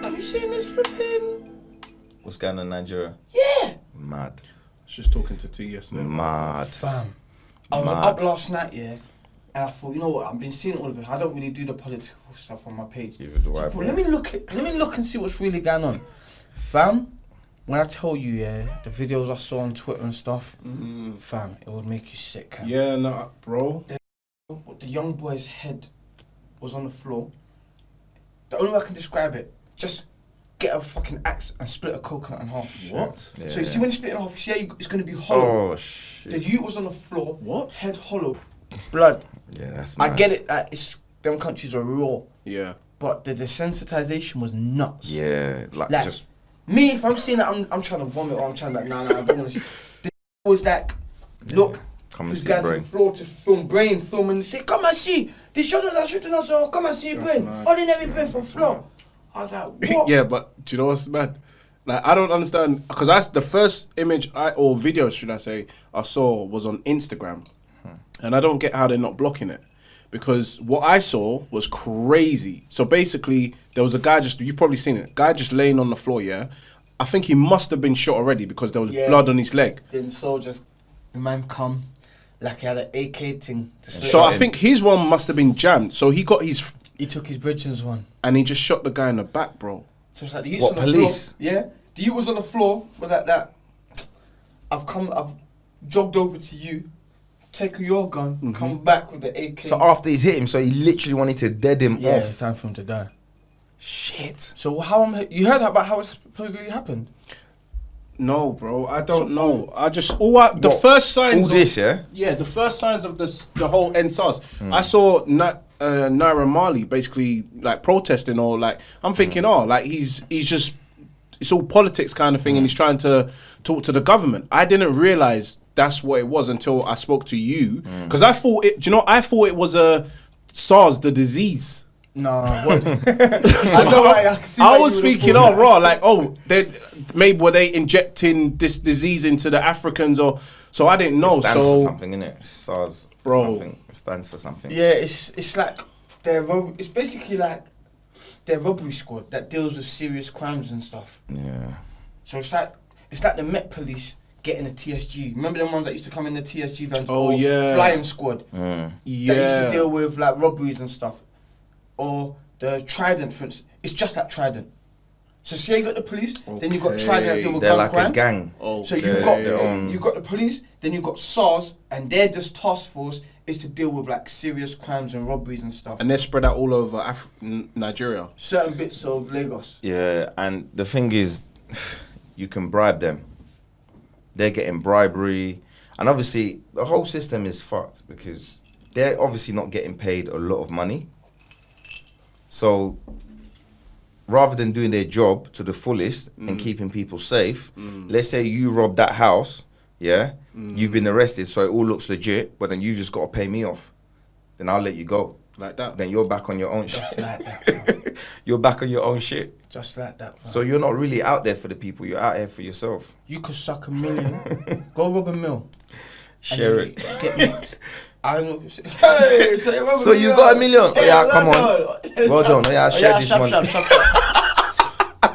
Have you seen this flipping? What's going on in Nigeria? Yeah. Mad. I was just talking to T yesterday. Mad. Fam. I was up last night, yeah, and I thought, you know what? I've been seeing all of it. I don't really do the political stuff on my page. Either do So I, I thought, bro. let me look and see what's really going on. Fam, when I tell you, yeah, the videos I saw on Twitter and stuff, fam, it would make you sick. Huh? Yeah, no, bro. The young boy's head was on the floor. The only way I can describe it, just get a fucking axe and split a coconut in half. What? Yeah. So you see when you split it in half, you see how it's going to be hollow. Oh, shit. The youth was on the floor. What? Head hollow. Blood. Yeah, that's mad. I get it. It's them countries are raw, Yeah. but the desensitization was nuts. Yeah, like just... Me, if I'm seeing that, I'm trying to vomit or I'm trying to nah, I don't want to. The was like, look, Come and this see guy to brain. the floor to film brain, film and say, come and see. The shutters are shooting us, so come and see That's brain. mad. Ordinary brain from floor. I was like, what? Yeah, but do you know what's mad? Like, I don't understand, because the first image or video, should I say, I saw was on Instagram, and I don't get how they're not blocking it, because what I saw was crazy. So basically, there was a guy you've probably seen it, guy just laying on the floor. Yeah, I think he must have been shot already because there was blood on his leg. Then soldiers, the man come, like he had an AK thing. So I think his one must have been jammed. So he got his, he took his bridges one. and he just shot the guy in the back, bro. So it's like the youth's What, on the police? floor. Yeah, the youth was on the floor with that. I've jogged over to you, taken your gun, come back with the AK. So after he's hit him, so he literally wanted to dead him yeah, off. it's time for him to die. Shit. So you heard about how it supposedly happened? No, bro, I don't know. I just the first signs. All this, yeah? Yeah, the first signs of the whole SARS. I saw Naira Marley basically like protesting, or like I'm thinking, like he's just, it's all politics kind of thing, and he's trying to talk to the government. I didn't realize that's what it was until I spoke to you, because I thought it. Do you know? I thought it was a SARS, the disease. No, what? I was thinking, oh, raw, like, oh, maybe were they injecting this disease into the Africans, or so I didn't know. It stands So for something, innit? SARS, Bro. something. It stands for something. Yeah, it's like it's basically like their robbery squad that deals with serious crimes and stuff. Yeah. So it's like the Met Police getting a TSG. Remember them ones that used to come in the TSG vans? Oh, or yeah. Flying squad. Yeah. That used to deal with like robberies and stuff. Or the Trident, for instance. It's just like Trident. So say you got the police, then you got Trident that deal with They're gun like crime. a gang. So Okay. you got the police, then you got SARS, and their just task force is to deal with like serious crimes and robberies and stuff. And they're spread out all over Nigeria. Certain bits of Lagos. Yeah, and the thing is, you can bribe them. They're getting bribery. And obviously, the whole system is fucked because they're obviously not getting paid a lot of money. So, rather than doing their job to the fullest and keeping people safe, let's say you rob that house, yeah? You've been arrested, so it all looks legit, but then you just got to pay me off. Then I'll let you go. Like that. Then you're back on your own shit. Just like that, bro. You're back on your own shit. Just like that, bro. So you're not really out there for the people, you're out here for yourself. You could suck $1 million, go rob a mill. Share and it. then Get nicked. I don't know. Hey, So you got $1 million? Hey, Yeah, come on. Well done. Yeah, share this money.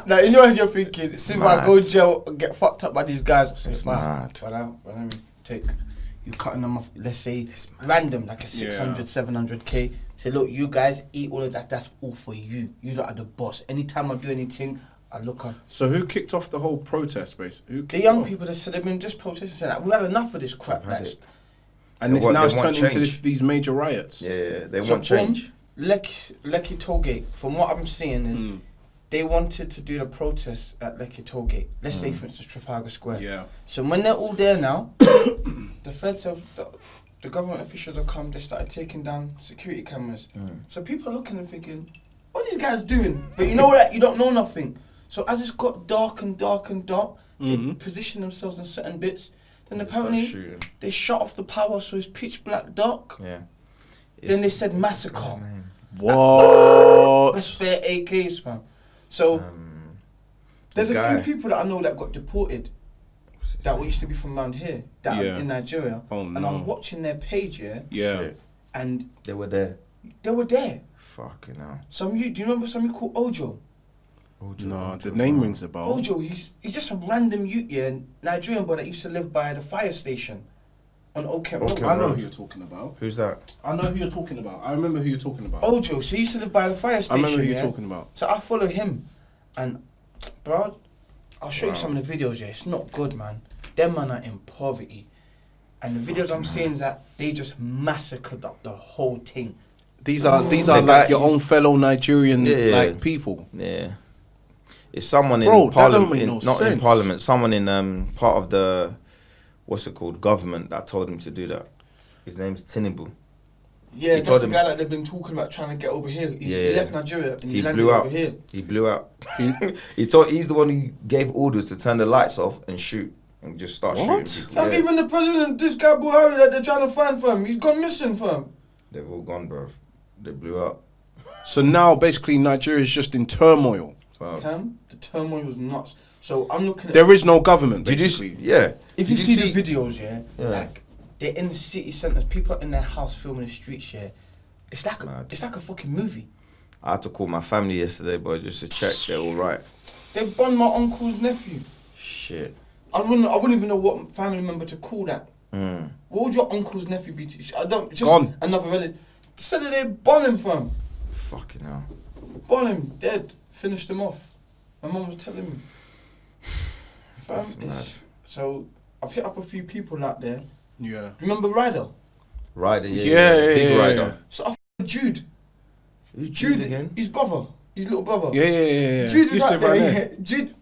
Now, you know what you're thinking? See if I mad. go jail and get fucked up by these guys. It's mad. But let me take, you cutting them off, let's say, random, like a 600, 700K. Say, look, you guys eat all of that. That's all for you. You lot are the boss. Anytime I do anything, I look up. So who kicked off the whole protest, basically? The young people that said they've been just protesting, saying that we've had enough of this crap. I've had it. And They it's now want turned into change. these major riots. Yeah, they want change. Lekki Tollgate, from what I'm seeing is they wanted to do the protest at Lekki Tollgate. Let's say, for instance, Trafalgar Square. Yeah. So when they're all there now, the feds have, the government officials have come, they started taking down security cameras. So people are looking and thinking, what are these guys doing? But you know that you don't know nothing. So as it's got dark and dark and dark, they position themselves in certain bits. Then apparently they shut off the power, so it's pitch black dark. Yeah. Then they said massacre. What? That's fair AKs, man. So there's a few people that I know that got deported that used to be from around here, that are in Nigeria. Oh, and I was watching their page, Yeah. and They were there. They were there. Fucking hell. Do you remember some called Ojo? No, the name rings a bell. Ojo, he's just a random youth, yeah, Nigerian boy that used to live by the fire station on Oakent Road. I know who you're talking about. Who's that? I know who you're talking about. I remember who you're talking about. Ojo, so he used to live by the fire I station. remember who you're talking about. So I follow him, and bro, I'll show you some of the videos. Yeah, it's not good, man. Them man are in poverty, and the videos I'm seeing is that they just massacred up the whole thing. These are like your own fellow Nigerian like people. Yeah. It's someone Bro, in parliament, that don't make no not in sense. parliament. Someone in part of the, what's it called, government that told him to do that. His name's Tinubu. Yeah, He that's told the him- guy that they've been talking about trying to get over here. He Yeah. left Nigeria and he He landed blew over out. here. He blew out. He's the one who gave orders to turn the lights off and shoot and just start What? shooting people. Fam, Yeah. even the president, this guy Buhari that they're trying to find for him, he's gone missing, fam. They've all gone, bro. They blew up. So now basically Nigeria is just in turmoil. Wow. Cam, the turmoil was nuts. So I'm looking at. There is no government, Did you basically. see? Yeah. If you Did see the videos, yeah, Yeah. like they're in the city centers, people are in their house filming the streets, yeah. It's like Mad. it's like a fucking movie. I had to call my family yesterday, boy, just to check they're all right. They bombed my uncle's nephew. Shit. I wouldn't even know what family member to call that. Mm. What would your uncle's nephew be to? I don't. Just Gone. another relative. Said that they bomb him, fam. Fucking hell. Bomb him, dead. Finished him off. My mum was telling me. Fam, That's mad. so I've hit up a few people out there. Yeah. Remember Ryder? Ryder, yeah. Yeah, Big yeah, Ryder. yeah. So I Jude. Who's Jude again? His brother. His little brother. Yeah. Jude is Used to out live right there. there. Yeah. Jude.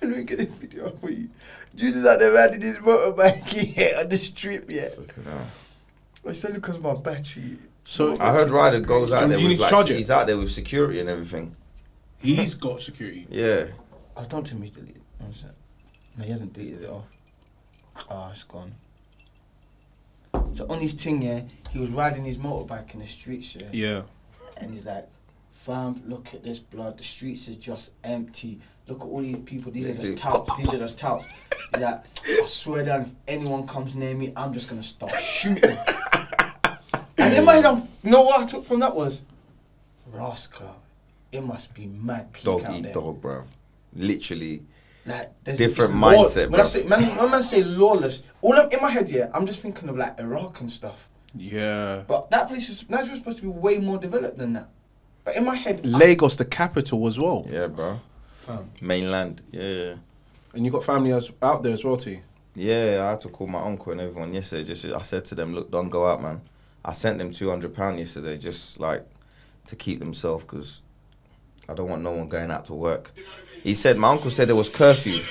Let me get this video up for you. Jude is out there riding his motorbike yeah, on the strip, yeah. Fucking hell. It's only because of my battery. So I heard Ryder goes out You there need with to like, charge it. he's out there with security and everything. he's got security. Yeah. I don't think he's deleted. One sec. No, he hasn't deleted it off. Ah, it's gone. So on his thing, yeah, he was riding his motorbike in the streets, yeah. Yeah. And he's like, fam, look at this blood. The streets is just empty. Look at all these people. These are just touts. These are just touts. He's like, I swear down, if anyone comes near me, I'm just gonna start shooting. And in my head, you know what I took from that was, rascal. It must be mad peak Dog out eat there. dog, bruv. Literally. Like Different it's mindset, When I bruv. say when man say lawless, all I'm in my head, yeah, I'm just thinking of like Iraq and stuff. Yeah. But that place is Nigeria's supposed to be way more developed than that. But in my head, Lagos, the capital as well. Yeah, bro. fam. Mainland. Yeah. And you got family out there as well, T. Yeah, I had to call my uncle and everyone yesterday. I said to them, look, don't go out, man. I sent them £200 yesterday, just like to keep themselves, because I don't want no one going out to work. He said, my uncle said there was curfew.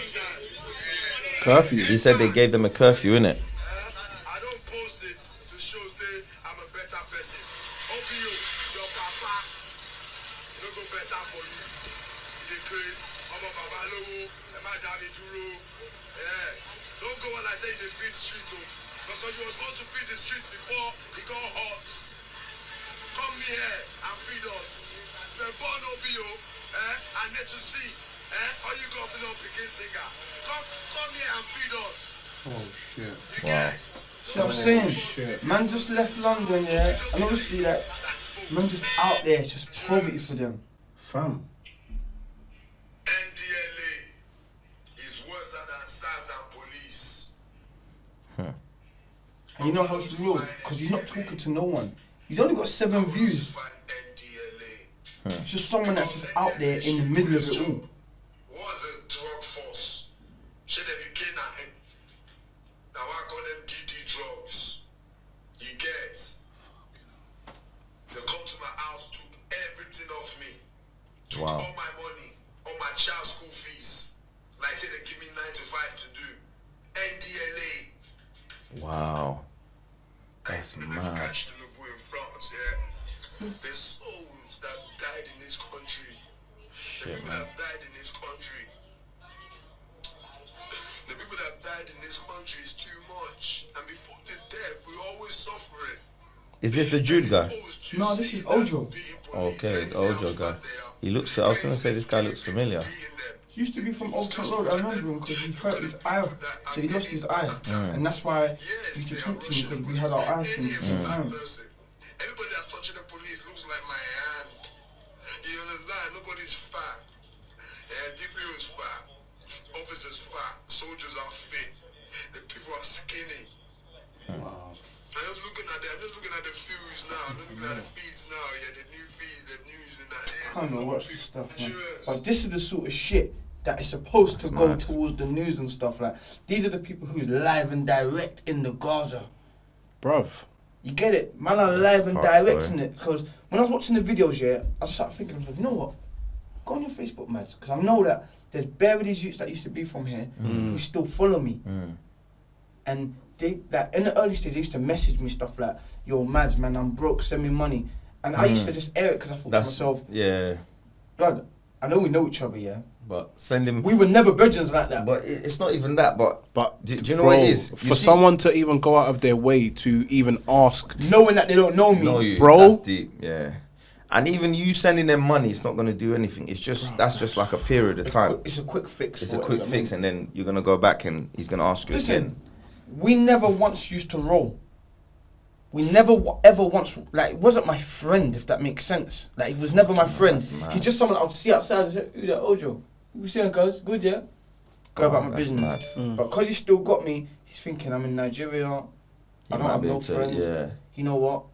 Curfew. He said they gave them a curfew, innit? I don't post it to show say I'm a better person. OBO, your papa, no go better for you. The grace, Omo Baba Lowo, Emma Dami Duro. Yeah. Don't go when I say you feed the street, oh. Because you were supposed to feed the street before it got hot. Come here and feed us. The born OBO, and let you see. All you got to know picking singer. Come here and feed us. Oh, shit. You Wow. guys. See what I'm saying? Man just left London, yeah, and obviously like, man just out there, it's just poverty for them. Fam. NTL is worse than SARS and police. And you know how it's real? Because he's not talking to no one. He's only got 7 views. NTLA. It's just someone that's just out there in the middle of it all. What's the drug force? Should they be canine? Now I call them DT drugs. You get? They come to my house, took everything off me. Took Wow. all my money, all my child's school fees. Like say they give me 9 to 5 to do. NDLA. Wow. That's If you mad. catch the Lubu in France, yeah. The souls that have died in this country. The Shit, people man. that have died in this country. The people that have died in this country is too much. And before the death, we always suffering. Is this the Jude guy? No, this is Ojo. Okay, it's Ojo guy. He looks, I was going to say this guy looks familiar. He used to be from Oakland Road, I remember him because he hurt his eye, so he lost his eye. And that's why he used to talk to me because we had our eyes from the same time. Everybody that's touching the police looks looking at the feeds now, yeah, the new feeds, the news and that. I can't even watch this stuff, man. But this is the sort of shit that is supposed to go towards the news and stuff. Like, these are the people who's live and direct in the Gaza. Bruv. You get it? Man are live and direct in it. Because when I was watching the videos, yeah, I just started thinking, I was like, you know what? Go on your Facebook, man. Because I know that there's bare of these youths that used to be from here who still follow me. And they, like, in the early stage, they used to message me stuff like, yo, Mads, man, I'm broke, send me money. And I used to just air it because I thought to myself, blood, I know we know each other, yeah? But send him. We were never virgins like that. But it's not even that. But do you know bro, what it is? For someone to even go out of their way to even ask, knowing that they don't know me, know you, bro. That's deep, yeah. And even you sending them money, it's not gonna do anything. It's just that's just like a period of time. It's a quick fix. It's a quick fix, and then you're gonna go back and he's gonna ask you again. We never once used to roll. We never ever once, like, it wasn't my friend, if that makes sense. Like, he was never my friend. He's just someone I would see outside and say, who's that, Ojo? We see him, guys, good, yeah? Go about my business. But because he still got me, he's thinking, I'm in Nigeria, I don't have no friends. Yeah. You know what?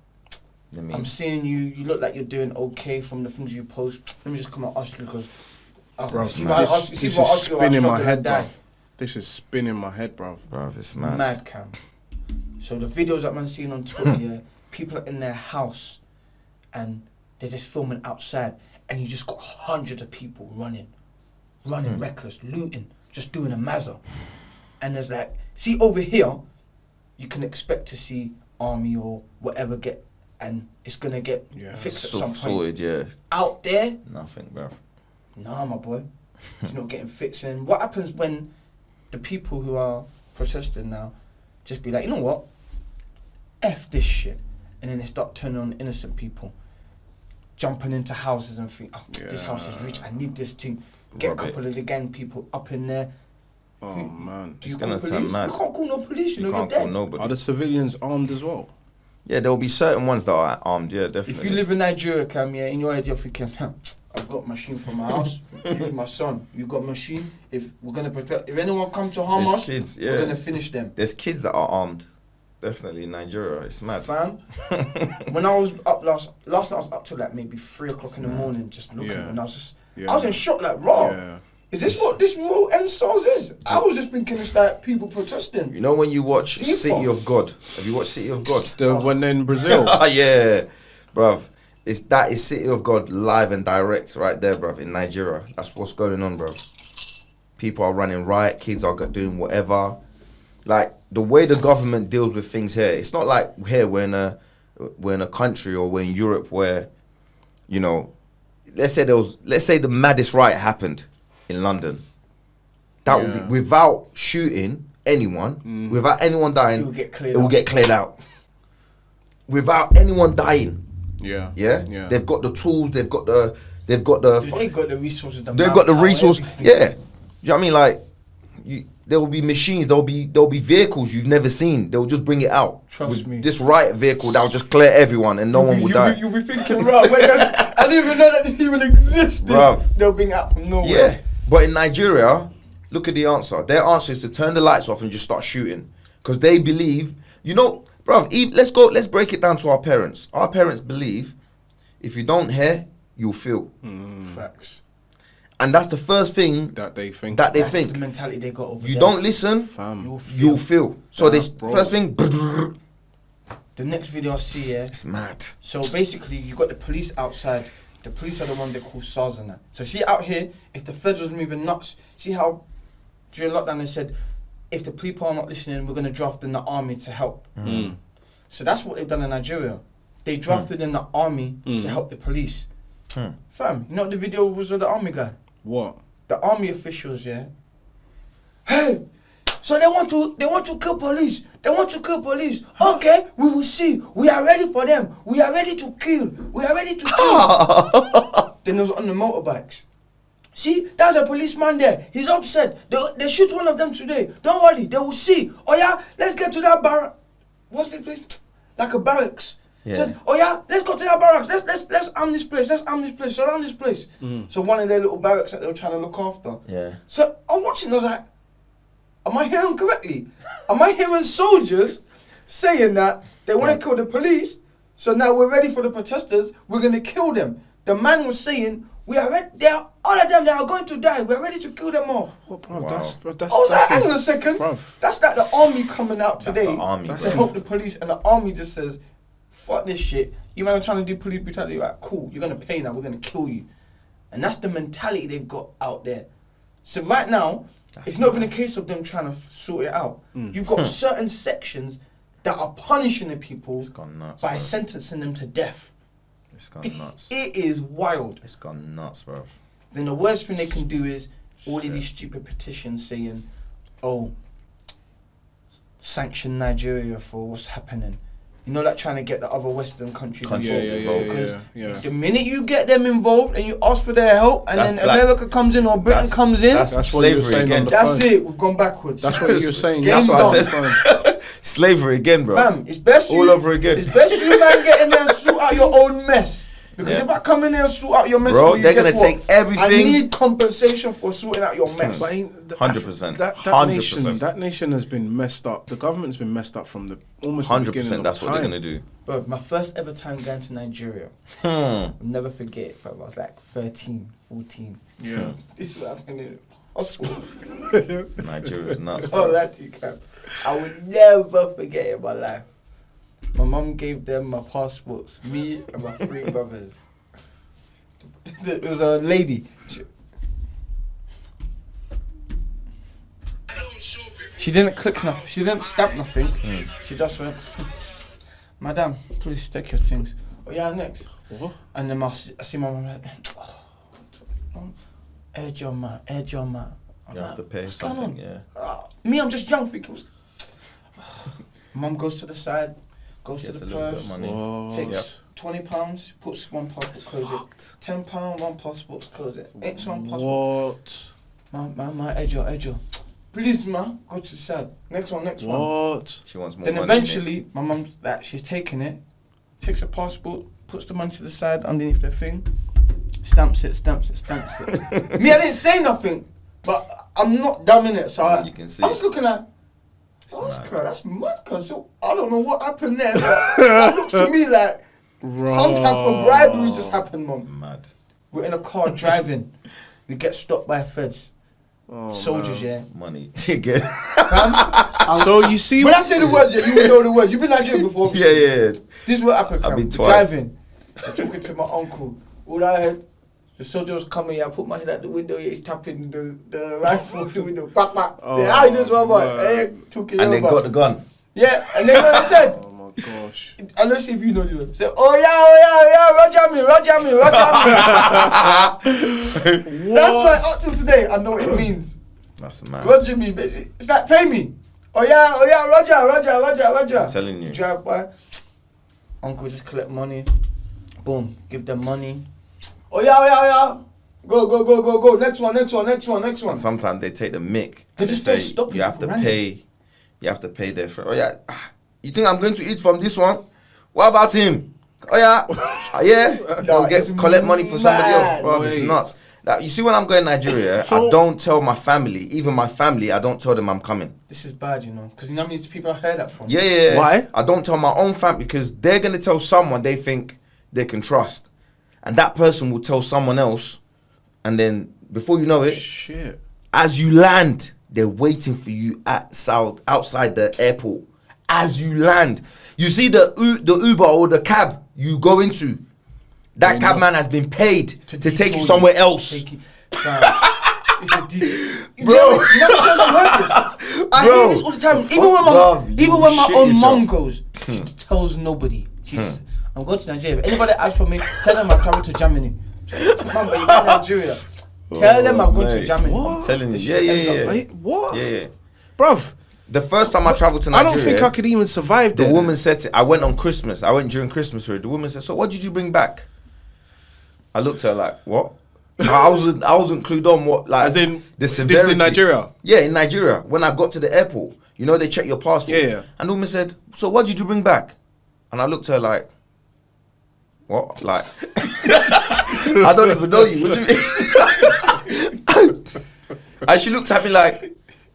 I'm seeing you look like you're doing okay from the things you post. Let me just come and ask you, because... this is spinning my head, bro. This is spinning my head, bro. Bro, it's mad. Mad cam. So the videos that man seen on Twitter, yeah, people are in their house and they're just filming outside, and you just got hundreds of people running reckless, looting, just doing a mazza. And there's like, see over here, you can expect to see army or whatever get, and it's gonna get fixed at some point. Sorted, yeah. Out there, nothing, bro. Nah, my boy, it's not getting fixed. And what happens when the people who are protesting now just be like, you know what? F this shit. And then they start turning on innocent people. Jumping into houses and think, oh, this house is rich, I need this thing. Get a couple of the gang people up in there. Oh, man. It's going to turn mad. You can't call no police, you know, can't you're call dead. nobody. Are the civilians armed as well? Yeah, there'll be certain ones that are armed, yeah, definitely. If you live in Nigeria, Cam, yeah, in your head you're thinking, I've got a machine from my house. You, my son, you got a machine. If we're gonna protect, if anyone come to harm us, kids, we're gonna finish them. There's kids that are armed, definitely in Nigeria. It's mad. Fam, when I was up last night, I was up till like maybe 3 o'clock in the morning, just looking, and I was just, I was in shock, like, raw. Yeah. Is this what this real SARS is? I was just thinking it's like people protesting. You know when you watch City of God? Have you watched City of God? The one in Brazil. Yeah, bruv. That is City of God live and direct right there, bruv, in Nigeria. That's what's going on, bruv. People are running riot, kids are doing whatever. Like, the way the government deals with things here, it's not like here we're in a country or we're in Europe where, you know, let's say the maddest riot happened in London. That would be, without shooting anyone, without anyone dying, it will get cleared out. Without anyone dying. Yeah. They've got the tools, they've got the They've got the resources. They've got the resource. Yeah. Do you know what I mean? Like, there will be machines, there'll be vehicles you've never seen. They'll just bring it out. Trust me. This riot vehicle that'll just clear everyone and no one will die. You'll be thinking, right, I didn't even know that this even existed. Bruv. They'll bring it out from nowhere. Yeah. But in Nigeria, look at the answer. Their answer is to turn the lights off and just start shooting. Because they believe, you know, bruv, let's break it down to our parents. Our parents believe if you don't hear, you'll feel. Facts. And that's the first thing that they think. That's the mentality they got over there. You don't listen, Fam. you'll feel. So this first thing. The next video I see, it's mad. So basically, you got the police outside. The police are the one they call SARS and that. So see out here, if the feds was moving nuts, see how during lockdown they said, if the people are not listening, we're going to draft in the army to help. So that's what they've done in Nigeria. They drafted in the army to help the police. Fam, you know what the video was of the army guy? What? The army officials, yeah. Hey, so they want to kill police. They want to kill police. Okay, we will see. We are ready for them. We are ready to kill. We are ready to kill. Then there's on the motorbikes. See, there's a policeman there. He's upset. They shoot one of them today. Don't worry, they will see. Oh yeah, let's get to that barrack. What's the place? Like a barracks. Yeah. Said, oh yeah, let's go to that barracks. Let's arm this place. Let's arm this place. Surround this place. So one of their little barracks that they were trying to look after. Yeah. So I was watching. I was like, am I hearing correctly? Am I hearing soldiers saying that they want to kill the police, So now we're ready for the protesters. We're gonna kill them. The man was saying, we are ready. All of them, they are going to die. We're ready to kill them all. What, bruv? Wow. That's I was like, hang on a second. Bruv. That's like the army coming out That's today the army, to bro. help the police, and the army just says, fuck this shit. You man are trying to do police brutality. Like, cool, you're gonna pay now. We're gonna kill you. And that's the mentality they've got out there. So right now, it's not even a case of them trying to sort it out. You've got certain sections that are punishing the people It's gone nuts, by bro. sentencing them to death. It's gone nuts. It is wild. It's gone nuts, bro. Then the worst thing they can do is all of these stupid petitions saying, oh, sanction Nigeria for what's happening. You know, like trying to get the other Western countries involved. Because the minute you get them involved and you ask for their help, and then America comes in or Britain comes in, that's what you were saying on the that's phone. it. We've gone backwards. That's what you were saying. Game That's what I done. said. Slavery again, bro. Fam, it's best all over again. It's best you man get in there and sort out your own mess. Because if I come in there and sort out your mess, Bro, for you, they're guess gonna take what? everything. I need compensation for sorting out your mess. But 100%. That nation has been messed up. The government's been messed up from the almost the beginning 100%. of That's time. what they're gonna do. Bro, my first ever time going to Nigeria, I'll never forget it, fam. I was like 13, 14. Yeah. This is what happened in hospital. Nigeria's nuts, Oh, bro. that you can. I would never forget it in my life. My mum gave them my passports, me and my 3 brothers. It was a lady. She didn't click nothing. She didn't stamp nothing. She just went, Madam, please take your things. Oh yeah, next. What? And then I see my mum like, edge your man. You have to pay what's going something, on? yeah. Me, I'm just young, thinking. Mum goes to the side, goes Gets to a the little bit purse, of money. Whoa. takes £20, puts one passport, close it. £10, one passport, close it. X one passport. What? My edge. Please, ma, go to the side. Next one. What? She wants more Then money. eventually, my mum, like, she's taking it, takes a passport, puts the money to the side underneath the thing, stamps it. Me, I didn't say nothing, but I'm not dumb in it, so You can see. I was looking at. It's That's mad. that's mad, cause so I don't know what happened there, but that looks to me like some type of bribery just happened, mum. Mad. We're in a car driving, we get stopped by feds, soldiers, yeah. Money. Again. Fam, So you see, when I say the words, yeah, you will know the words. You've been Nigerian before. Yeah. This is what happened, I've fam. been We're twice. driving, I'm talking to my uncle. All I heard, the soldier was coming, yeah, I put my head out the window, yeah, he's tapping the rifle in the window. Back. Yeah, this one, boy. Hey, took it And they over. got the gun. Yeah, and then what I said, oh my gosh. I don't see if you know the word. Say, oh yeah, Roger me. That's why up till today I know what it means. That's mad. Roger me, baby. It's like pay me. Oh yeah, Roger. I'm telling you. Drive by. Uncle just collect money. Boom, give them money. Oh yeah. Go. Next one. And sometimes they take the mic. They and just say, don't stop you have people to random. pay. You have to pay their friend. Oh yeah. You think I'm going to eat from this one? What about him? Oh yeah. Yeah. No, They'll it's collect money for somebody else. mad. Bro, it's Wait. nuts. Like, you see, when I'm going to Nigeria, I don't tell my family, even my family, I don't tell them I'm coming. This is bad, you know, because you know how many people I heard that from. Yeah. Why? I don't tell my own family because they're going to tell someone they think they can trust. And that person will tell someone else. And then before you know it, Shit. as you land, they're waiting for you outside the airport. As you land, you see the Uber or the cab you go into. That cab man has been paid to take you somewhere else. It's a detour. Bro. I hear this all the time. Even when my own mom goes, she tells nobody. She just, I'm going to Nigeria. If anybody asks for me, tell them I've traveled to Germany. Mom, but you're in Nigeria. Tell them I'm going to mate. Germany. What? I'm telling you. It's Yeah. just ends up, Wait, what? Yeah. Bruv, The first time I traveled to I Nigeria, don't think I could even survive the there. woman said I went on Christmas. I went during Christmas period. The woman said, "So what did you bring back?" I looked at her like, "What?" I wasn't clued on what, like, As in, the this severity. is in Nigeria? Yeah, in Nigeria. When I got to the airport, you know, they check your passport. Yeah. And the woman said, "So what did you bring back?" And I looked at her like, "What?" Like, I don't even know you. What do you mean? And she looked at me like,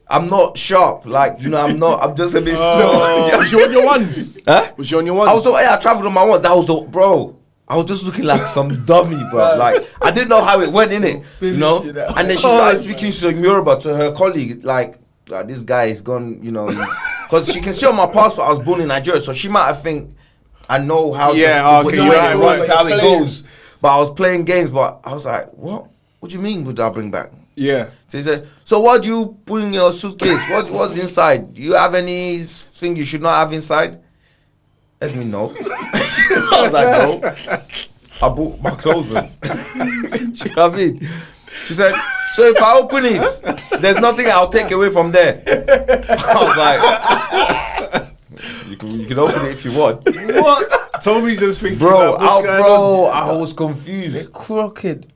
I'm not sharp. Like, you know, I'm just a bit slow. Was you on your ones? Huh? Was you on your ones? I travelled on my ones. That was bro. I was just looking like some dummy, bro. Like, I didn't know how it went in it, you know. And then she started speaking some Yoruba to her colleague, like this guy is gone, you know, because she can see on my passport I was born in Nigeria, so she might have think I know how Yeah, okay, how it goes. But I was playing games, but I was like, what? What do you mean would I bring back? Yeah. So he said, so what do you put in your suitcase? What's inside? Do you have anything you should not have inside? Let me know. I was like, no. I bought my clothes. Do you know what I mean? She said, so if I open it, there's nothing I'll take away from there. I was like, you can open it if you want. What? Toby just thinking, Bro, like, I was confused. Crooked.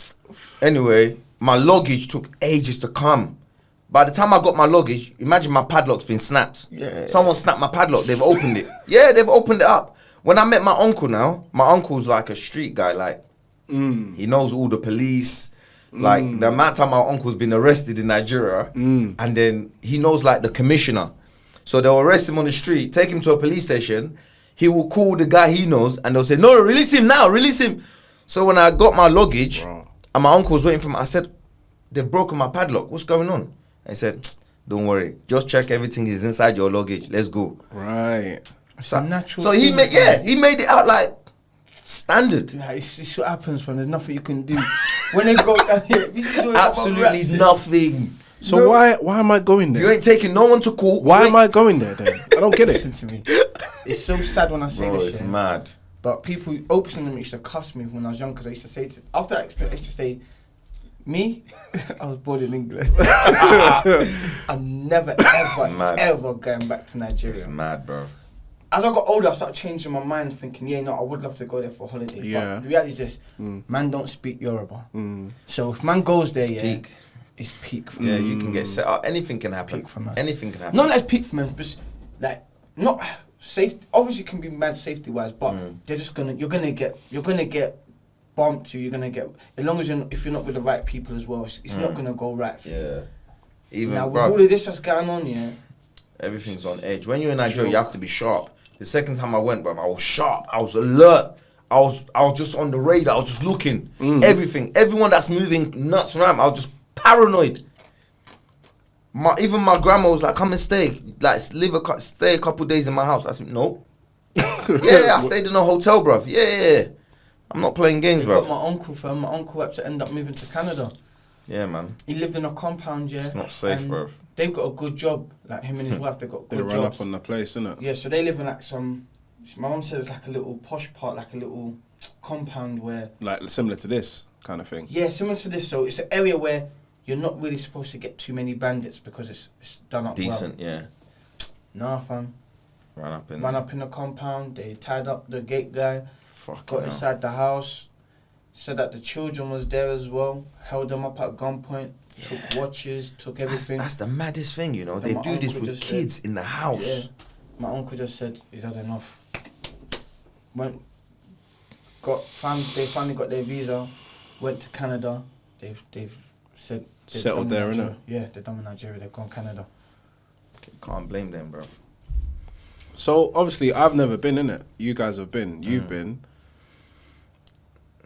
Anyway, my luggage took ages to come. By the time I got my luggage, imagine my padlock's been snapped. Yeah. Someone snapped my padlock. They've opened it. Yeah, they've opened it up. When I met my uncle now, my uncle's like a street guy. Like, he knows all the police. Like, the amount of time my uncle's been arrested in Nigeria. And then he knows, like, the commissioner. So they'll arrest him on the street, take him to a police station. He will call the guy he knows, and they'll say, no, release him now, release him. So when I got my luggage, and my uncle was waiting for me, I said, they've broken my padlock. What's going on? And he said, don't worry. Just check everything is inside your luggage. Let's go. Right. It's a natural So he thing, made it out like standard. Yeah, it's what happens when there's nothing you can do. When they go down here, you should do it Absolutely nothing. So No. why am I going there? You ain't taking no one to court. Why am I going there then? I don't get Listen it. to me. It's so sad when I say Bro, this it's shit. mad. But people, Opus and them used to cuss me when I was young because I used to say, after that experience, I used to say, me, I was born in England. I'm never, ever going back to Nigeria. It's mad, bro. As I got older, I started changing my mind, thinking, yeah, no, I would love to go there for a holiday. Yeah. But the reality is this, man don't speak Yoruba. So if man goes there, peak. it's peak for Yeah, me. you can get set up. Anything can happen. Peak for man. Anything can happen. Not like peak for man, but like, not safe. Obviously, it can be mad safety wise, but they're just you're gonna get bumped. You're gonna get, as long as if you're not with the right people as well, it's not gonna go right for you. Yeah. Even, Now with bruv, all of this that's going on, yeah. everything's on edge. When you're in Nigeria, you have to be sharp. The second time I went, bruv, I was sharp. I was alert. I was just on the radar. I was just looking. Everything. Everyone that's moving nuts around, I was just paranoid. Even my grandma was like, come and stay. Like, stay a couple days in my house. I said, no. Yeah, I stayed in a hotel, bruv. Yeah. I'm not playing games, I bruv. got my uncle, fam. My uncle had to end up moving to Canada. Yeah, man. He lived in a compound, yeah. It's not safe, and bruv. They've got a good job. Like him and his wife, they've got They good run jobs. up on the place, innit? Yeah, so they live in like some. My mum said it was like a little posh part, like a little compound where. Like similar to this kind of thing. Yeah, similar to this. So it's an area where you're not really supposed to get too many bandits because it's done up Decent, yeah. well. Nah, fam. Ran up in Ran up in the compound. They tied up the gate guy. Fucking Got hell. inside the house. Said that the children was there as well. Held them up at gunpoint. Took watches. Took everything. That's the maddest thing, you know. Then They my do this uncle with just kids said- in the house. Yeah. My uncle just said he's had enough. They finally got their visa. Went to Canada. They've said they've Settled done there, with Nigeria. innit? Yeah, they're done with Nigeria. They've gone Canada. Can't blame them, bruv. So obviously I've never been in it. You guys have been. You've been.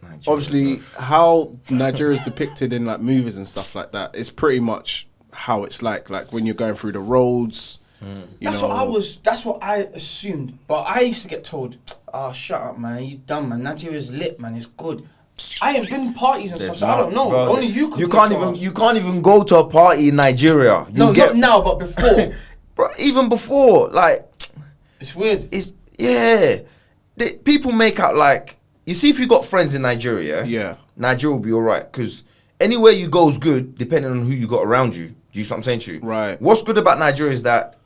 Nigeria, Obviously, bruv. how Nigeria is depicted in like movies and stuff like that, it's pretty much how it's like when you're going through the roads. You That's know, That's what I assumed. But I used to get told, "Oh, shut up, man. You dumb, man. Nigeria's lit, man. It's good." I ain't been parties and stuff, so I don't know. Bro, Only you could. You can't even go to a party in Nigeria. No, not now, but before. Bro, even before, like, It's weird. it's people make out like, you see, if you got friends in Nigeria, Yeah. Nigeria will be alright, because anywhere you go is good depending on who you got around you. Do you see what I'm saying to you? Right. What's good about Nigeria is that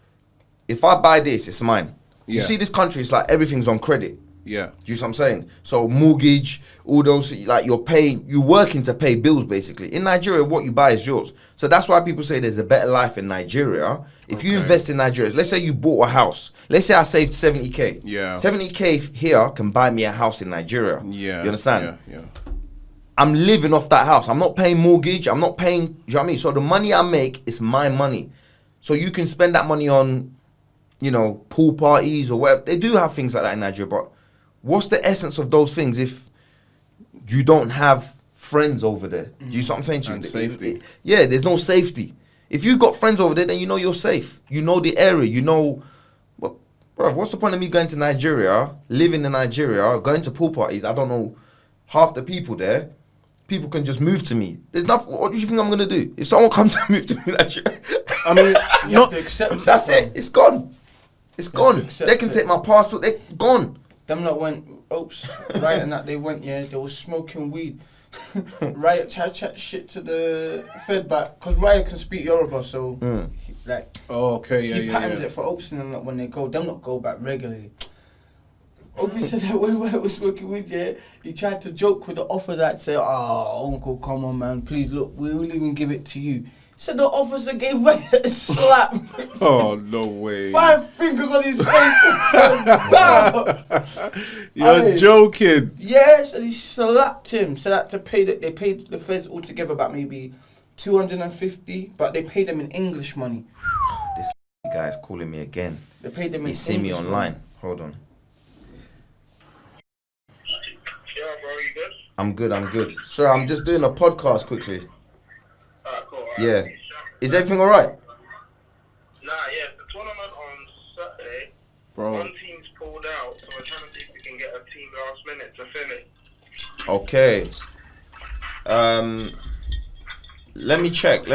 if I buy this, it's mine. You Yeah. see, this country, it's like everything's on credit. Yeah. Do you see what I'm saying? So mortgage, all those, like, you're working to pay bills basically. In Nigeria, what you buy is yours. So that's why people say there's a better life in Nigeria. If you invest in Nigeria, let's say you bought a house. Let's say I saved 70k. Yeah. 70k here can buy me a house in Nigeria. Yeah. You understand? Yeah. I'm living off that house. I'm not paying mortgage. I'm not paying, do you know what I mean? So the money I make is my money. So you can spend that money on, pool parties or whatever. They do have things like that in Nigeria, but what's the essence of those things if you don't have friends over there? Do you see what I'm saying to you? And safety. Yeah, there's no safety. If you've got friends over there, then you know you're safe. You know the area. You know, bro, what's the point of me going to Nigeria, living in Nigeria, going to pool parties? I don't know half the people there. People can just move to me. There's nothing. What do you think I'm gonna do if someone comes to move to me? Nigeria? I mean, You have to accept it. That's it. It's gone. It's You have to gone. accept They can it. take my passport. They're gone. Them lot went, right, and that they went, yeah, they were smoking weed. Riot chat shit to the Fed back, because Riot can speak Yoruba, so, Oh, okay, he yeah, patterns yeah. it for Opes and them lot when they go. Them not go back regularly. Opie said that when Riot was smoking weed, yeah, he tried to joke with the officer that said, uncle, come on, man, please, look, we'll even give it to you. Said the officer gave Riot a slap. Oh, no way. 5 fingers on his face. You're Aye. joking. Yes, and he slapped him. So that they paid the feds altogether about maybe 250, but they paid them in English money. This guy is calling me again. They paid them in He see me English online. money. Hold on. Yeah, bro, you good? I'm good. Sir, I'm just doing a podcast quickly. Cool. Yeah. Is everything alright? Nah, yeah, the tournament on Saturday, Bro. one team's pulled out, so we're trying to see if we can get a team last minute to finish. Okay. Let me check.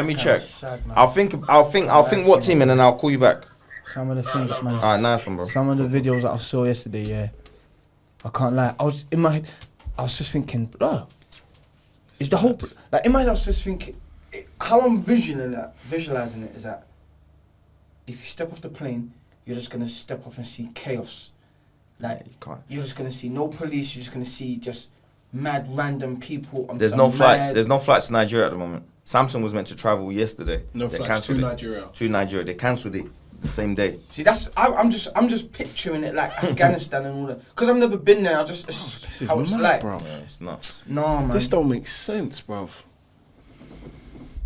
Sad, man. I'll think what team and then I'll call you back. Some of the things that man. Alright, nice one, bro. Some of the videos that I saw yesterday, yeah, I can't lie. I was in my head. I was just thinking, bro, is the whole like in my head? I was just thinking, how I'm visualizing it is that if you step off the plane, you're just gonna step off and see chaos. Like You can't. you're just gonna see no police. You're just gonna see just mad random people on. There's some no flights. mad- There's no flights to Nigeria at the moment. Samsung was meant to travel yesterday. No They flights cancelled to it. Nigeria. To Nigeria. They cancelled it the same day. See, that's I'm just picturing it like Afghanistan and all that. Because I've never been there. I just it's This is how it's mad, like. bro. Yeah, it's nuts. No man. This don't make sense, bro.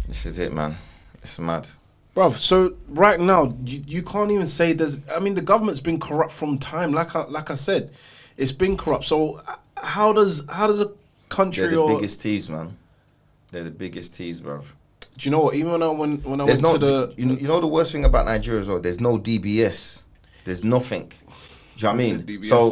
This is it, man. It's mad. Bruv, so right now you can't even say there's. I mean, the government's been corrupt from time. Like I said, it's been corrupt. So how does a country They're the or biggest teas, man. They're the biggest teas, bro. do you know what? Even when I There's went no. to the You know the worst thing about Nigeria as well. There's no DBS. There's nothing. Do you know what I mean? DBS. So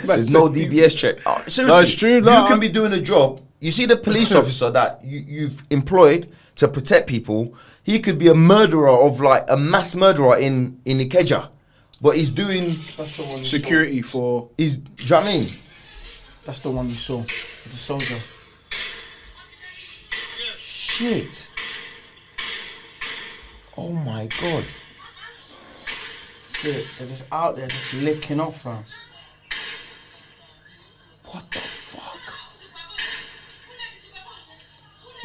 there's no DBS check. Oh, seriously, No, it's true, You no, can be doing a job. You see the police officer that you've employed to protect people. He could be a murderer of like a mass murderer in Ikeja, but he's doing. That's the one. You security for. He's. Do you know what I mean? Saw. That's the one you saw. The soldier. Shit. Oh my god. Shit, they're just out there, just licking off, fam. What the fuck?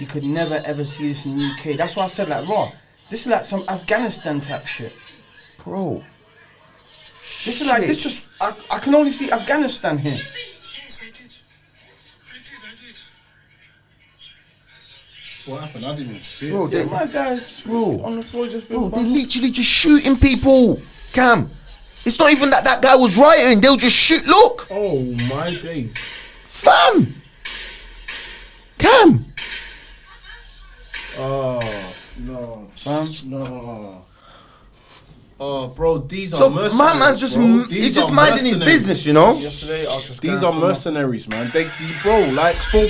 You could never ever see this in the UK. That's why I said like, raw. This is like some Afghanistan type shit. Bro. This is like this just. I can only see Afghanistan here. Yes, I did. What happened? I didn't even see Bro, Yeah, they, my guy's on the floor just been. bro, they literally just shooting people. Cam. It's not even that guy was rioting. They'll just shoot. Look. Oh my days. Fam. Cam. Oh no. Fam. No. Oh, bro, these So are mercenaries. my man's just bro. he's These just are minding his mercenaries. business, you know. Yesterday, I was just. These going are through my- mercenaries, man. They bro, like for.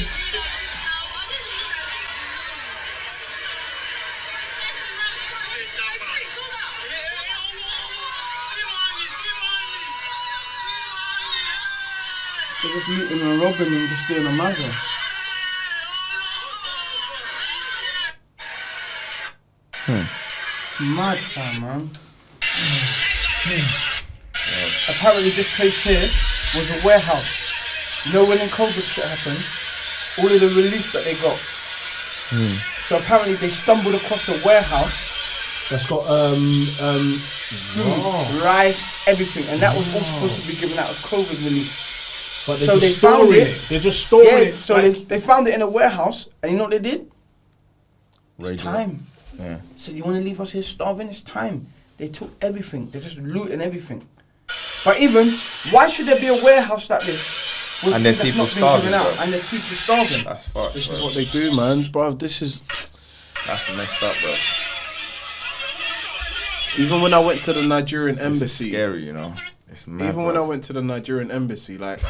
They're just looting and robbing and just doing a mazza. It's mad, fam, man. Apparently, this place here was a warehouse. You know when in COVID shit happened, all of the relief that they got. So apparently, they stumbled across a warehouse. That's got Food, rice, everything, and that was all supposed to be given out as COVID relief. But So they found it. They're just storing Yeah, it. so like, they found it in a warehouse, and you know what they did? Radio. It's time. Yeah. So you want to leave us here starving? It's time. They took everything. They're just looting everything. But even, why should there be a warehouse like this with And food there's that's people not being given starving, out, bro. and there's people starving? That's fucked, This is bro. what they do, man, bro. This is. That's messed up, bro. Even when I went to the Nigerian This is embassy, scary, you know. It's mad, even when I bro. went to the Nigerian embassy, like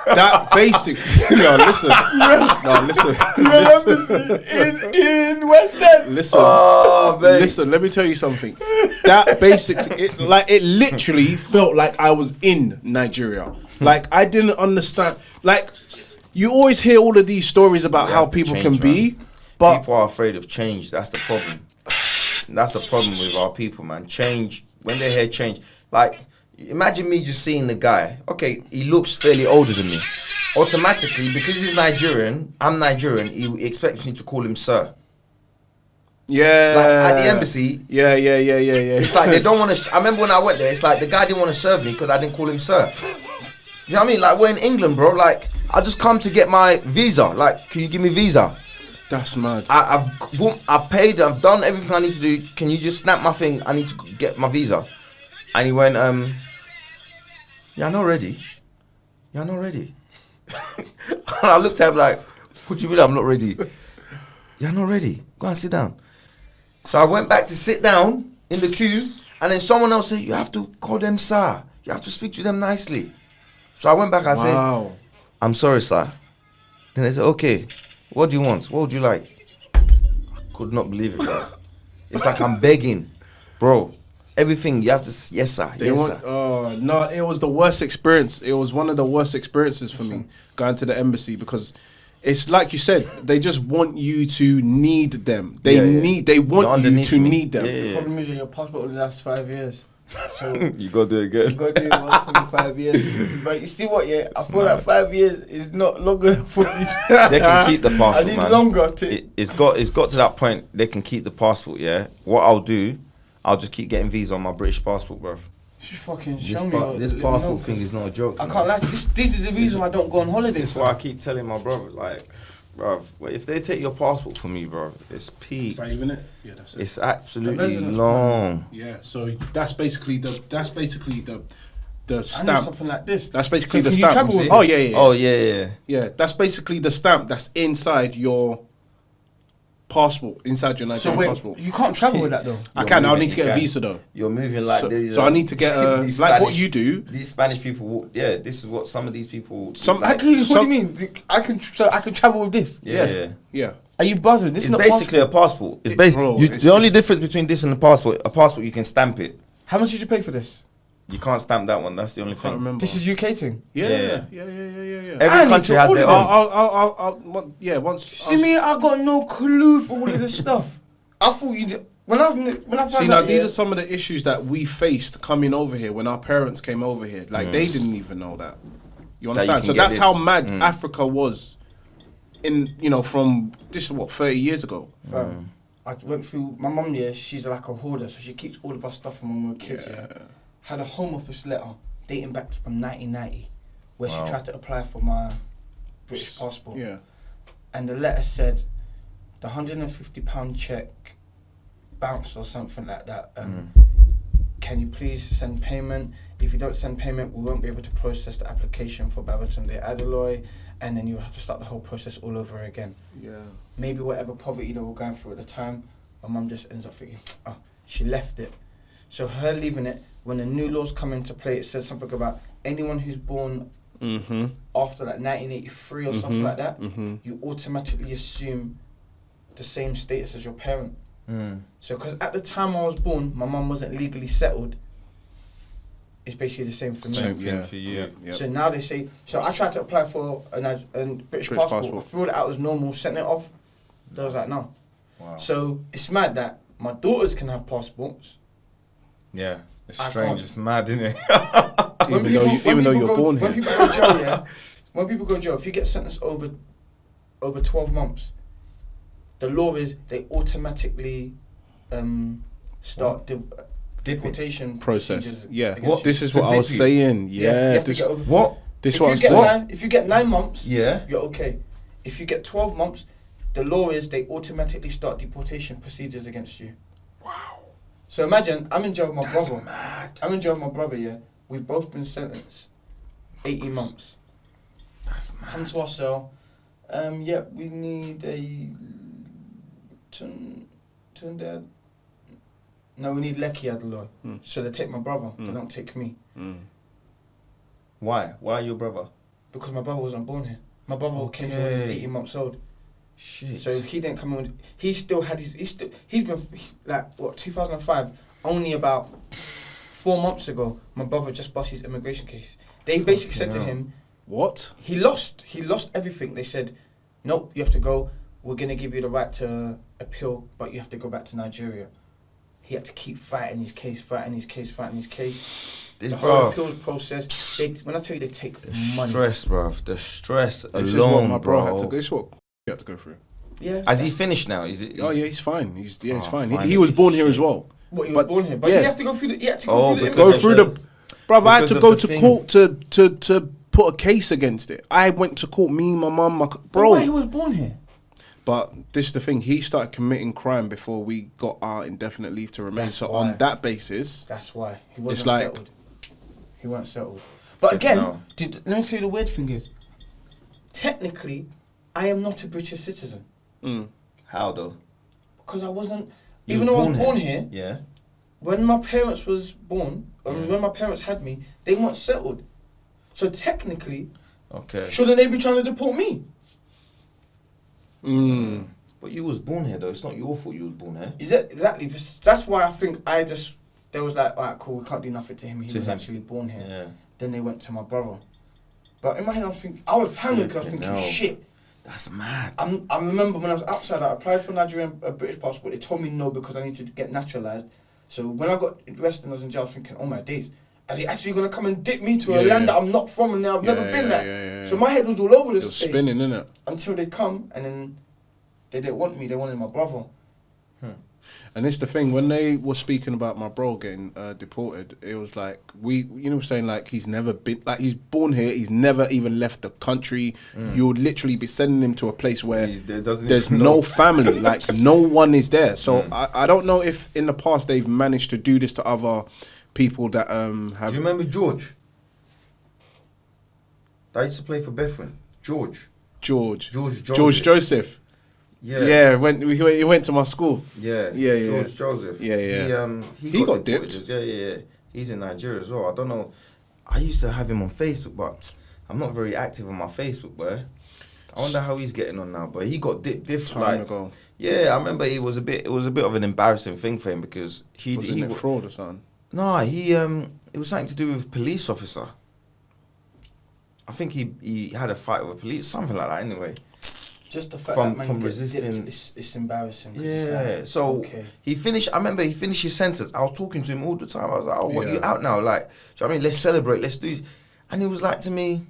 that basic. No, listen. in West End. Listen. Oh, mate. Listen. Let me tell you something. That basically, it literally felt like I was in Nigeria. Like I didn't understand. Like you always hear all of these stories about You how have to people change, can be, man. but People are afraid of change. That's the problem. That's the problem with our people, man. Change, when they hear change, like, imagine me just seeing the guy. Okay, he looks fairly older than me. Automatically, because he's Nigerian, I'm Nigerian, he expects me to call him sir. yeah, Like, at the embassy, yeah. it's like they don't want to. I remember when I went there, it's like the guy didn't want to serve me because I didn't call him sir. You know what I mean? Like, we're in England, bro. Like, I just come to get my visa. Like, can you give me visa? That's mad. I've paid, I've done everything I need to do. Can you just snap my thing? I need to get my visa. And he went, you're not ready. You're not ready. And I looked at him like, what do you mean I'm not ready? You're not ready. Go and sit down. So I went back to sit down in the queue, and then someone else said, you have to call them sir. You have to speak to them nicely. So I went back, I said, I'm sorry, sir. Then they said, okay, what do you want? What would you like? I could not believe it, bro. It's like I'm begging. Bro, everything you have to, yes, sir, yes, sir. No, it was the worst experience. It was one of the worst experiences for me going to the embassy because it's like you said, they just want you to need them. They want you to need them. The problem is that your passport only lasts 5 years. So You gotta do it again. you got to do it once every 5 years. But you see what, yeah? I feel like 5 years is not long enough for me. They can keep the passport, I need man. longer to... It's got to that point. They can keep the passport. Yeah. What I'll do, I'll just keep getting visa on my British passport, bro. You fucking show me. This passport thing is not a joke. I can't lie. This is the reason I don't go on holidays. That's why I keep telling my brother, like, bro, if they take your passport from me, bro, it's peak. Is that even it? Yeah, that's it. It's absolutely residence long. Yeah, so that's basically the I need stamp. something like this. That's basically So the can you stamp. travel with Oh this? yeah, yeah. Oh yeah. Yeah, that's basically the stamp that's inside your passport, inside your So Nigerian wait, passport. you can't travel with that though. I You're can. I'll moving, need to get you a can. visa though. You're moving like these. So I need to get a these like what Spanish- you do. These Spanish people, yeah, this is what some of these people. do, Some- like, What do you Some- mean? I can travel with this. yeah. Yeah. Are you buzzing? This It's is not basically passport. a passport. It's basically Bro, the only difference between this and a passport you can stamp it. How much did you pay for this? You can't stamp that one. That's the only Can't thing. remember. This is UK thing. yeah. Yeah. I Every need country to has order their them. own. Yeah, once. See me, I got no clue for all of this stuff. I thought you did. When I found See out, now, these yeah, are some of the issues that we faced coming over here when our parents came over here. Like they didn't even know that. You That you understand? can So get that's this. how mad Africa was. From this is what 30 years ago. fam, I went through my mum. Yeah, she's like a hoarder, so she keeps all of our stuff from when we were kids. Yeah. Had a Home Office letter dating back from 1990, where Wow. she tried to apply for my British passport. Yeah. And the letter said the £150 check bounced or something like that. Can you please send payment? If you don't send payment, we won't be able to process the application for Babatunde Adeloy, and then you'll have to start the whole process all over again. Yeah. Maybe whatever poverty they were going through at the time, my mum just ends up thinking, she left it. So her leaving it, when the new laws come into play, it says something about anyone who's born after like 1983 or something like that, you automatically assume the same status as your parent. So because at the time I was born, my mum wasn't legally settled, it's basically the same for me. Same thing for you. Yeah. So now they say, so I tried to apply for a British passport. I filled it out as normal, sent it off. They was like, no. Wow. So it's mad that my daughters can have passports. Yeah. It's I strange. can't. It's mad, isn't it? Even though you're born when here. people go jail, yeah. When people go jail, if you get sentenced over 12 months, the law is they automatically start deportation Process. procedures Yeah. against you. This is what I was dip you. saying. you Yeah. have to get over. What? This If what you I'm get saying. if you get 9 months, Yeah. you're okay. If you get 12 months, the law is they automatically start deportation procedures against you. Wow. So imagine, I'm in jail with my brother. Mad. I'm in jail with my brother, yeah. We've both been sentenced 18 months. That's mad. Come to our cell. Yeah, we need a... Tundad. No, we need Lecky Adaloy. So they take my brother, they don't take me. Why? Why your brother? Because my brother wasn't born here. My brother came here when he was 18 months old. Shit. So he didn't come in. He still had his. He's been like what 2005. Only about 4 months ago, my brother just bust his immigration case. They basically said to him, What? He lost everything. They said, nope, you have to go. We're gonna give you the right to appeal, but you have to go back to Nigeria. He had to keep fighting his case. This The whole bruv. appeals process. When I tell you they take money. Stress, bruv. The stress This alone, is what my bro bro. had to. This is what he had to go through. Yeah. Has he finished now? Is it? Oh yeah, he's fine. He's fine. finally. He was born here as well. What, he was born here, but yeah. he had to go through the. He had to Oh, go through the. because- Go through the. Bruv, I had Because to of go the to thing. court to put a case against it. I went to court. Me, my mum, my Bro, why he bro. was born here? But this is the thing. He started committing crime before we got our indefinite leave to remain. That's So why. on that basis, That's why he wasn't like- settled. He wasn't settled. But Flip again, now. let me tell you the weird thing is. Technically, I am not a British citizen How though? because I wasn't. You Even was though I was born here, Yeah. when my parents was born, when my parents had me, they weren't settled. So technically, Okay. shouldn't they be trying to deport me? But you was born here though. It's not your fault you was born here. Is that exactly? That's why I think they was like, alright, cool, we can't do nothing to him. He To was him. actually born here. Yeah. Then they went to my brother. But in my head, I was paranoid because I was Flipping thinking, hell. shit. That's mad. I remember when I was outside, I applied for a British passport. They told me no because I need to get naturalised. So when I got arrested and I was in jail, I was thinking, oh my days, are they actually going to come and dip me to a land that I'm not from and I've never been there? Yeah. So my head was all over It this was space. spinning, innit? Until they come and then they didn't want me, they wanted my brother. And it's the thing, when they were speaking about my bro getting deported, it was like, saying like he's never been, like he's born here, he's never even left the country. You would literally be sending him to a place where there's even no know. family, like no one is there. So I don't know if in the past they've managed to do this to other people that have... Do you remember George? That used to play for Bethlehem. George Joseph. Yeah. He went to my school. Yeah. Yeah. George Joseph. Yeah. He got deported. dipped. Yeah. He's in Nigeria as well. I don't know. I used to have him on Facebook, but I'm not very active on my Facebook, boy. I wonder how he's getting on now. But he got dipped Time ago. Yeah, I remember it was a bit of an embarrassing thing for him because Wasn't it fraud or something? No, it was something to do with police officer. I think he had a fight with a police, something like that. Anyway, Just the fact From- that man from gets resisting- dipped, it's embarrassing. 'Cause it's yeah. like, So okay. he finished. I remember he finished his sentence. I was talking to him all the time. I was like, "Oh, what? Yeah. You out now? Like, do you know what I mean? Let's celebrate. Let's do." And he was like to me,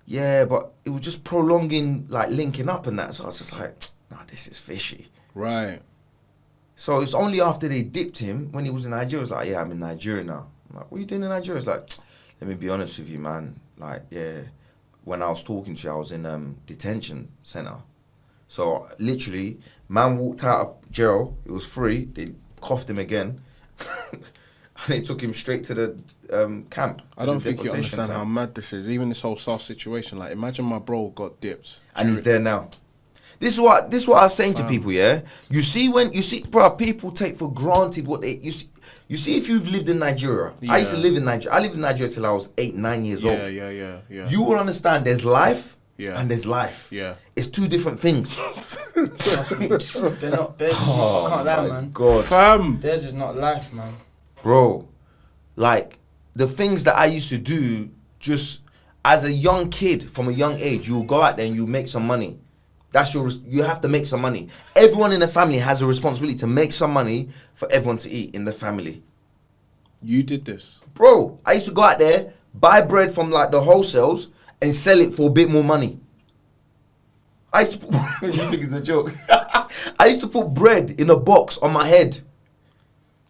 "Yeah, but it was just prolonging, like linking up and that." So I was just like, "Nah, this is fishy." Right. So it's only after they dipped him when he was in Nigeria. He was like, "Yeah, I'm in Nigeria now." I'm like, "What are you doing in Nigeria?" He's like, "Let me be honest with you, man. Like, yeah, when I was talking to you, I was in detention center. So literally, man walked out of jail. It was free. They cuffed him again, and they took him straight to the camp. I don't the think you deportation understand center. how mad this is. Even this whole SARS situation. Like, imagine my bro got dipped. And he's there now. This is what I was saying to people. Yeah, you see, bro, people take for granted what they you see if you've lived in Nigeria. I used to live in Nigeria. I lived in Nigeria till I was 8, 9 years old. Yeah. You will understand. There's life. Yeah. And there's life. Yeah. It's two different things. Trust me, they're not. I can't lie, man. God. Fam. Theirs is not life, man. Bro, like the things that I used to do just as a young kid from a young age, you'll go out there and you make some money. You have to make some money. Everyone in the family has a responsibility to make some money for everyone to eat in the family. You did this. Bro, I used to go out there, buy bread from like the wholesales and sell it for a bit more money. I used to put, you think it's a joke? I used to put bread in a box on my head.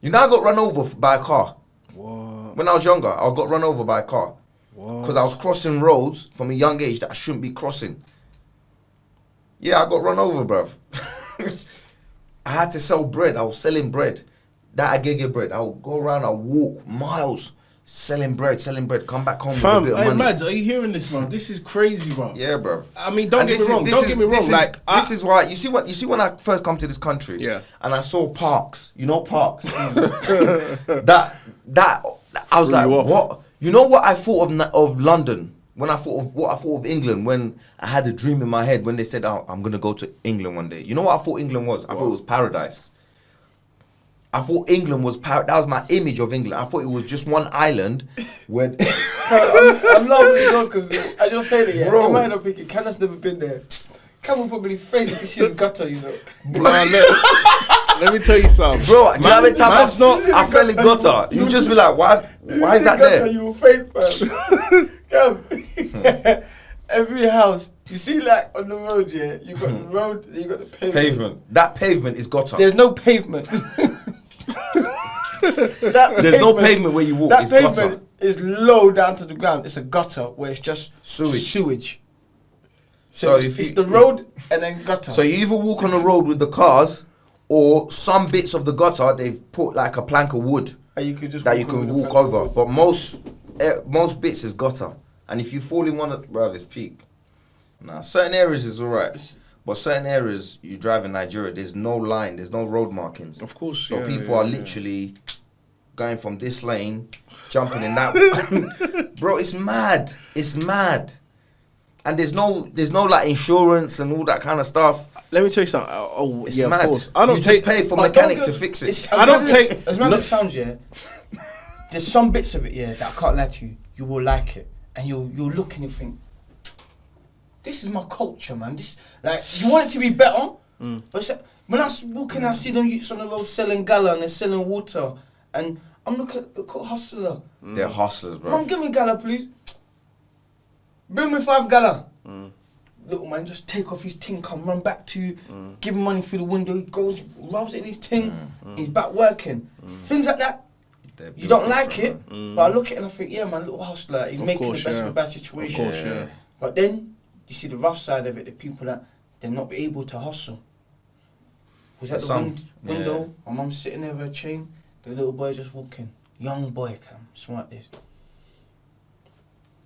You know, I got run over by a car. What? When I was younger, I got run over by a car. Because I was crossing roads from a young age that I shouldn't be crossing. Yeah, I got run over, bruv. I had to sell bread. I was selling bread. That agege bread. I would go around, I would walk miles selling bread, come back home Fam, with a bit of hey, money. Mads, are you hearing this, bro? This is crazy, bro. Yeah, bro. I mean, don't get me wrong. This is why you see when I first come to this country. Yeah. And I saw parks. You know parks. that I was Threw like, you off. what? You know what I thought of London when I thought of England when I had a dream in my head when they said, oh, I'm gonna go to England one day. You know what I thought England was? I thought it was paradise. I thought England was that was my image of England. I thought it was just one island where I'm laughing as well because I just say that, yeah. Bro. In my head, I'm thinking, Callum's never been there. Cam will probably faint if he sees gutter, you know. Let me tell you something. bro, do you know how many times Man's I fell in gutter? You just be like, why is that gutter, there? You will faint, fam. Cam, every house, you see, like on the road, yeah, you got the road, you got the pavement. That pavement is gutter. There's no pavement. There's no pavement where you walk. That It's pavement gutter. is low down to the ground. It's a gutter where it's just sewage. So it's the road and then gutter. So you either walk on the road with the cars, or some bits of the gutter they've put like a plank of wood and you could just that you can walk over. But most bits is gutter, and if you fall in one of it's peak. Nah, certain areas is alright, but certain areas you drive in Nigeria, there's no line, there's no road markings. Of course, So yeah, people yeah, are yeah. literally going from this lane, jumping in that. Bro, it's mad. It's mad. And there's no like insurance and all that kind of stuff. Let me tell you something. Oh, It's yeah, mad. of course. I don't you take. just pay for But mechanic don't to go- fix it's- it. I don't take- As much as it sounds, yeah. There's some bits of it, yeah, that I can't lie to you. You will like it, and you'll look and you think, this is my culture, man. This like you want it to be better, but it's, when I walk in, I see them youths on the road selling gala and they're selling water, and I'm looking at the hustler. They're hustlers, bro. Mom, give me gala, please. Bring me 5 gala. Little man just take off his ting, come run back to you, give him money through the window. He goes, rubs it in his ting, he's back working. Things like that. They're You don't built like different, it, man. but I look at it and I think, yeah, man, little hustler, he's Of making course, the best yeah. of a bad situation. Of course, yeah. But then you see the rough side of it, the people that they're not able to hustle. Was at the Some- window, my mum's sitting there with her chain, the little boy just walking. Young boy, Cam, smart this.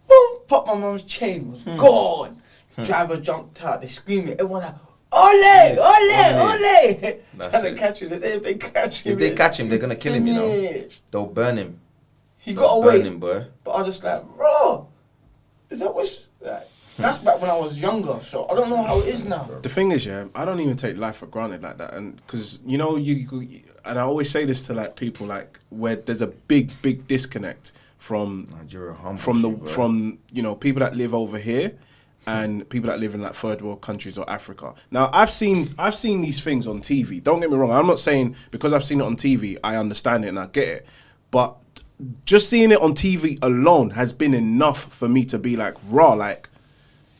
Boom! Pop my mum's chain, was gone. Driver jumped out, they screaming, everyone like, ole, ole, ole! That's Trying to it. catch him, they say if they catch him. If they catch him, they're gonna kill him, you know. finish. They'll burn him. He They'll got burn away. him, boy. But I was just like, bro, is that what's like? That's back when I was younger, so I don't know how it is now. The thing is, yeah, I don't even take life for granted like that, and because you know, and I always say this to like people, like where there's a big disconnect from Nigeria humbles from the you, bro. from you know people that live over here and people that live in like third world countries or Africa. Now I've seen these things on TV. Don't get me wrong. I'm not saying because I've seen it on TV I understand it and I get it, but just seeing it on TV alone has been enough for me to be like raw. Like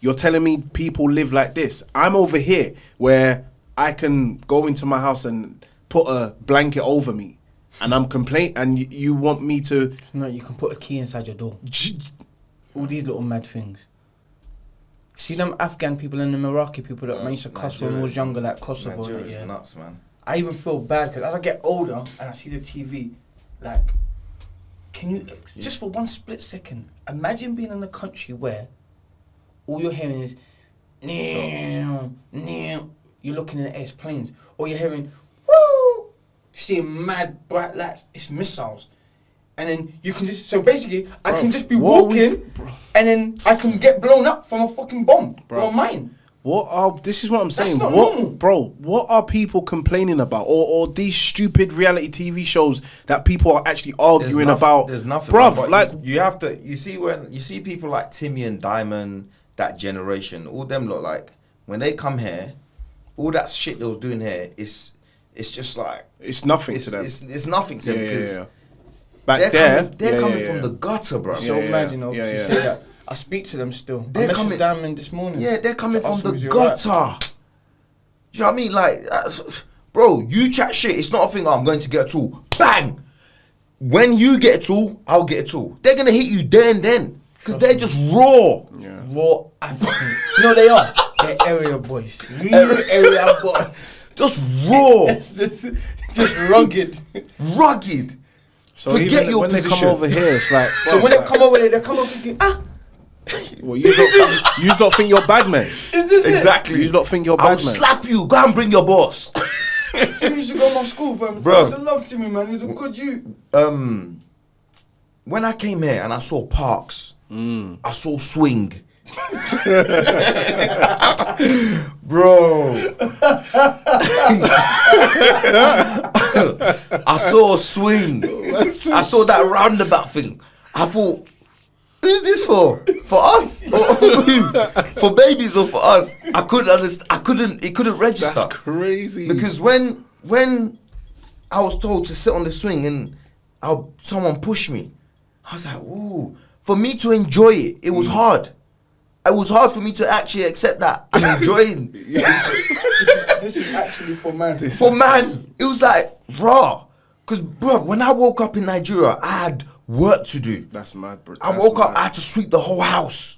you're telling me people live like this. I'm over here where I can go into my house and put a blanket over me, and I'm and you want me to. No, you can put a key inside your door. All these little mad things. See them Afghan people and the Iraqi people that used to cuss when I was younger, like Kosovo. and Nigeria's that, yeah. nuts, man. I even feel bad because as I get older and I see the TV, like, can you just for one split second imagine being in a country where all you're hearing is, you're looking at airplanes, or you're hearing, woo, seeing mad bright lights. It's missiles. And then you can just, so basically, I can just be walking, and then I can get blown up from a fucking bomb or a mine. This is what I'm saying. not normal. What are people complaining about? Or these stupid reality TV shows that people are actually arguing about? There's nothing. Bruv, But like, you have to. You see when you see people like Timmy and Diamond, that generation, all them look like when they come here, all that shit they was doing here is, it's just like it's nothing to them. It's nothing to them because Back they're coming from the gutter, bro. So mad, you know, Yeah, to yeah. say that. I speak to them still. They're I messaged coming- Diamond this morning. Yeah, they're coming To from ask the him, is he alright? gutter. You know what I mean? Like, bro, you chat shit. It's not a thing. I'm going to get a tool. Bang. When you get a tool, I'll get a tool. They're gonna hit you there and then because they're just raw. Yeah. Raw Africans. No, they are. The area boys. Real area boys. Just raw. Just rugged. Rugged. So Forget even your when position. they come over here, it's like. So when they come over there, they come over thinking, well, you don't think you're bad, man. is this Exactly. You don't think you're I'll bad, man. slap you. Go and bring your boss. He used to go to my school, fam. Bro. He used to love to me, man. He was a good youth. When I came here and I saw parks, I saw swing. Bro. I saw a swing. I saw that roundabout thing. I thought, who's this for? For us? Or for who? For babies or for us? I couldn't understand. It couldn't register. That's crazy. Because when I was told to sit on the swing and someone pushed me, I was like, ooh. For me to enjoy it, it was hard. It was hard for me to actually accept that I'm enjoying. This is actually for man. For man, it was like raw. Because, bro, when I woke up in Nigeria, I had work to do. That's mad, bro. I woke up, I had to sweep the whole house.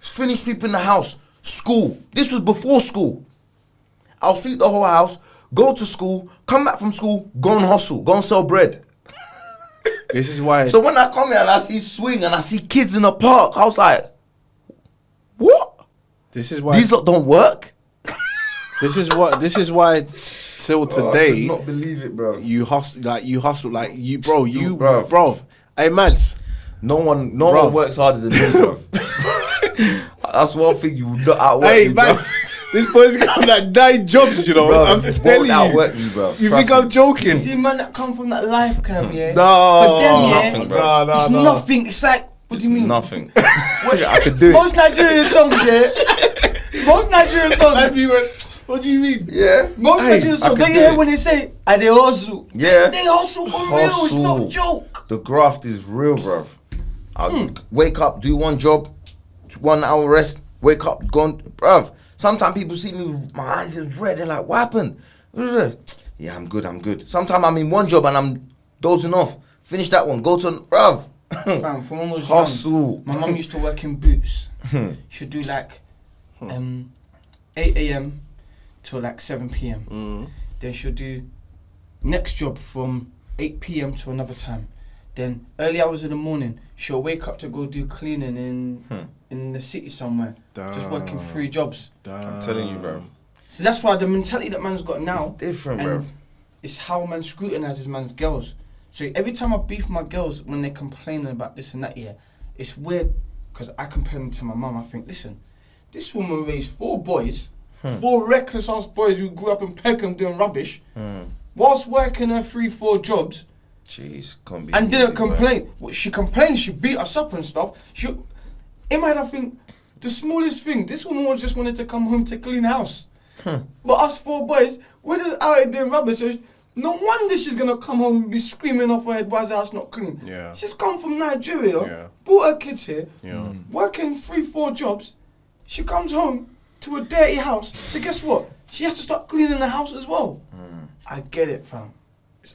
Finish sweeping the house. School. This was before school. I'll sweep the whole house, go to school, come back from school, go and hustle, go and sell bread. This is why. So when I come here and I see swing and I see kids in the park, I was like, what? This is why. These lot don't work? This is why. Till I today, could not believe it, bro. you hustle like you, Bro. bro. Hey, Mads. No one Bro. works harder than me, bro. That's one thing you will not outwork Hey, me, bro. man. This boy's got like 9 jobs, you know. Bro, I'm you telling won't outwork me, bro. You Trust think I'm me. joking? See, man, that come from that life camp, yeah. No. For them, yeah. Nothing, bro. No. It's nothing. It's like, what do you mean? Nothing. I could do it. Most Nigerian songs, yeah. Most Nigerian songs. What do you mean? Yeah. Most Nigerian I songs. could Then you do hear it. when they say, "And they hustle." Yeah. They hustle for real. It's no Hustle. joke. The graft is real, bro. I'll wake up, do one job, 1 hour rest, wake up, gone, bruv. Sometimes people see me, my eyes is red, they're like, what happened? Yeah, I'm good. Sometimes I'm in one job and I'm dozing off. Finish that one, go to, bruv. Fam, from when I was Hustle. young, my mum used to work in Boots. She'd do like 8 a.m. till like 7 p.m. Then she'll do next job from 8 p.m. to another time. Then early hours in the morning, she'll wake up to go do cleaning in the city somewhere. Just working 3 jobs. I'm telling you, bro. So that's why the mentality that man's got now. It's different, and bro. It's how man scrutinizes man's girls. So every time I beef my girls when they complaining about this and that, yeah, it's weird because I compare them to my mum. I think, listen, this woman raised 4 boys, 4 reckless ass boys who grew up in Peckham doing rubbish, whilst working her 3-4 jobs. Jeez, can't be And easy, didn't bro. complain. Well, she complained, she beat us up and stuff. In my head, I think, the smallest thing, this woman just wanted to come home to clean house. But us 4 boys, we're just out here doing rubbish. So no wonder she's going to come home and be screaming off her head, why is the house not clean? Yeah. She's come from Nigeria, Yeah. brought her kids here, Yeah. working 3-4 jobs. She comes home to a dirty house. So guess what? She has to start cleaning the house as well. I get it, fam.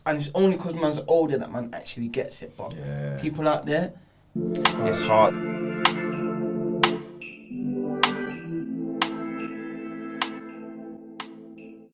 And it's only because man's older that man actually gets it. But Yeah. people out there, It's hard.